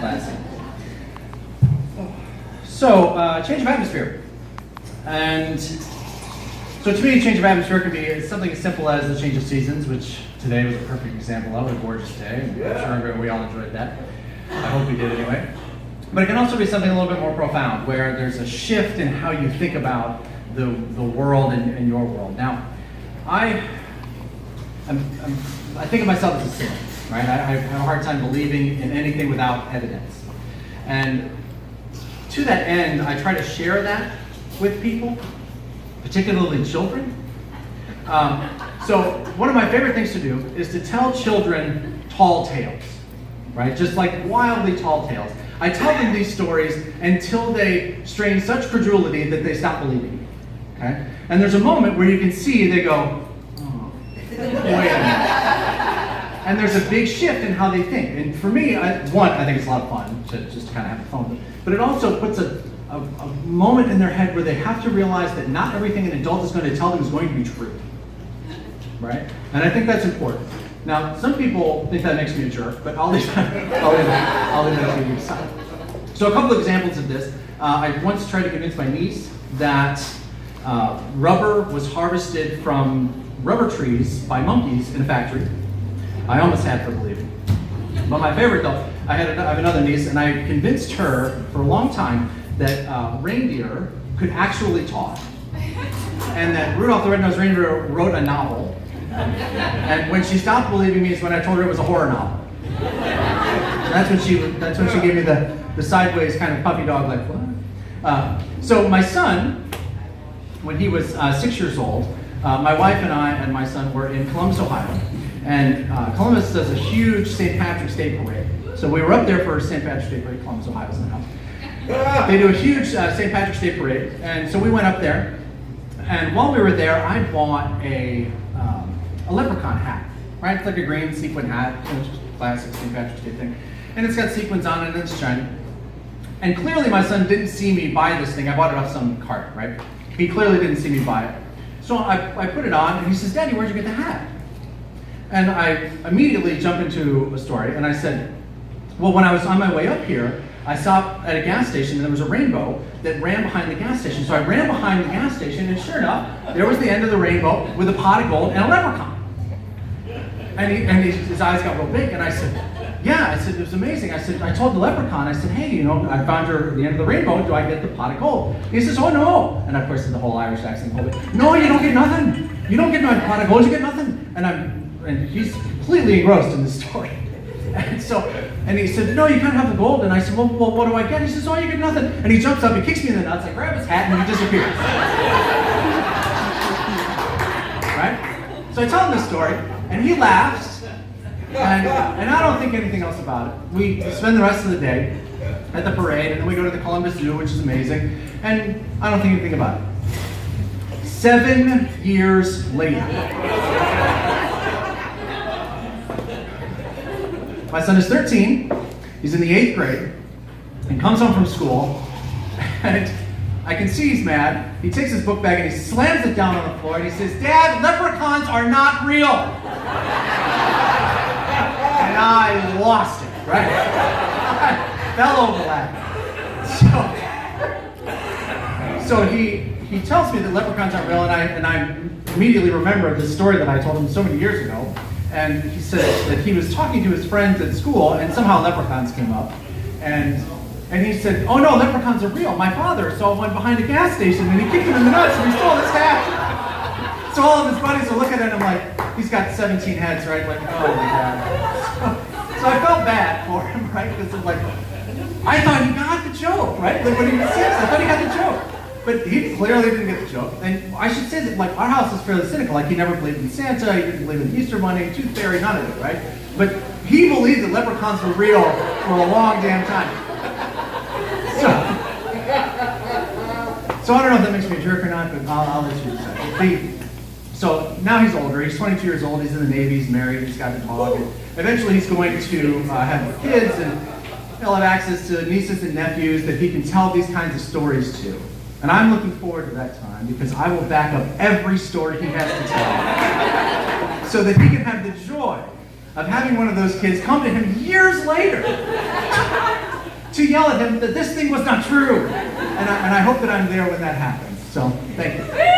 Classic. So, change of atmosphere. And so to me, change of atmosphere can be something as simple as the change of seasons, which today was a perfect example of a gorgeous day. I'm sure we all enjoyed that. I hope we did anyway. But it can also be something a little bit more profound, where there's a shift in how you think about the world and your world. Now, I think of myself as a cynic, right? I have a hard time believing in anything without evidence. And to that end, I try to share that with people, particularly children. So one of my favorite things to do is to tell children tall tales, right? Just like wildly tall tales. I tell them these stories until they strain such credulity that they stop believing me, okay? And there's a moment where you can see they go, oh, wait a minute. And there's a big shift in how they think. And for me, I think it's a lot of fun to just kind of have fun with it. But it also puts a moment in their head where they have to realize that not everything an adult is going to tell them is going to be true, right? And I think that's important. Now, some people think that makes me a jerk, but I'll leave that to you decide. So a couple of examples of this. I once tried to convince my niece that rubber was harvested from rubber trees by monkeys in a factory. I almost had her believe it. But my favorite though, I have another niece, and I convinced her for a long time that reindeer could actually talk. And that Rudolph the Red-Nosed Reindeer wrote a novel. And when she stopped believing me is when I told her it was a horror novel. That's when she gave me the sideways kind of puppy dog like, what? So my son, when he was 6 years old, my wife and I and my son were in Columbus, Ohio. And Columbus does a huge St. Patrick's Day parade. So we were up there for St. Patrick's Day parade. Columbus, Ohio is in the house. They do a huge St. Patrick's Day parade. And so we went up there. And while we were there, I bought a leprechaun hat, right? It's like a green sequin hat, it's just a classic St. Patrick's Day thing. And it's got sequins on it and it's shiny. And clearly my son didn't see me buy this thing. I bought it off some cart, right? He clearly didn't see me buy it. So I put it on and he says, Daddy, where'd you get the hat? And I immediately jump into a story and I said, well, when I was on my way up here, I stopped at a gas station and there was a rainbow that ran behind the gas station. So I ran behind the gas station and sure enough, there was the end of the rainbow with a pot of gold and a leprechaun. And his eyes got real big and I said, yeah, I said, it was amazing. I told the leprechaun, I said, hey, I found her at the end of the rainbow, do I get the pot of gold? He says, oh no. And of course, the whole Irish accent, no, you don't get nothing. You don't get no pot of gold, you get nothing. And he's completely engrossed in this story. And he said, no, you can't have the gold. And I said, well, what do I get? He says, oh, you get nothing. And he jumps up, he kicks me in the nuts, I grab his hat, and he disappears. Right? So I tell him this story, and he laughs, and I don't think anything else about it. We spend the rest of the day at the parade, and then we go to the Columbus Zoo, which is amazing, and I don't think anything about it. 7 years later, my son is 13, he's in the 8th grade, and comes home from school, and I can see he's mad. He takes his book bag and he slams it down on the floor and he says, Dad, leprechauns are not real. And I lost it, right? I fell over laughing. So he tells me that leprechauns aren't real, and I immediately remember the story that I told him so many years ago. And he said that he was talking to his friends at school, and somehow leprechauns came up. And he said, oh no, leprechauns are real. My father saw one behind a gas station, and he kicked him in the nuts, and he stole his hat. So all of his buddies are looking at him like, he's got 17 heads, right? Like, oh my God. So I felt bad for him, right? Because it's like, I thought he got the joke, right? Like when he was 6, I thought he got the joke. But he clearly didn't get the joke. And I should say that like our house is fairly cynical. Like he never believed in Santa, he didn't believe in the Easter Bunny, Tooth Fairy, none of it, right? But he believed that leprechauns were real for a long damn time. So I don't know if that makes me a jerk or not, but I'll let you decide. So now he's older, he's 22 years old, he's in the Navy, he's married, he's got a dog, and eventually he's going to have kids, and he'll have access to nieces and nephews that he can tell these kinds of stories to. And I'm looking forward to that time because I will back up every story he has to tell so that he can have the joy of having one of those kids come to him years later to yell at him that this thing was not true. And I hope that I'm there when that happens. So, thank you.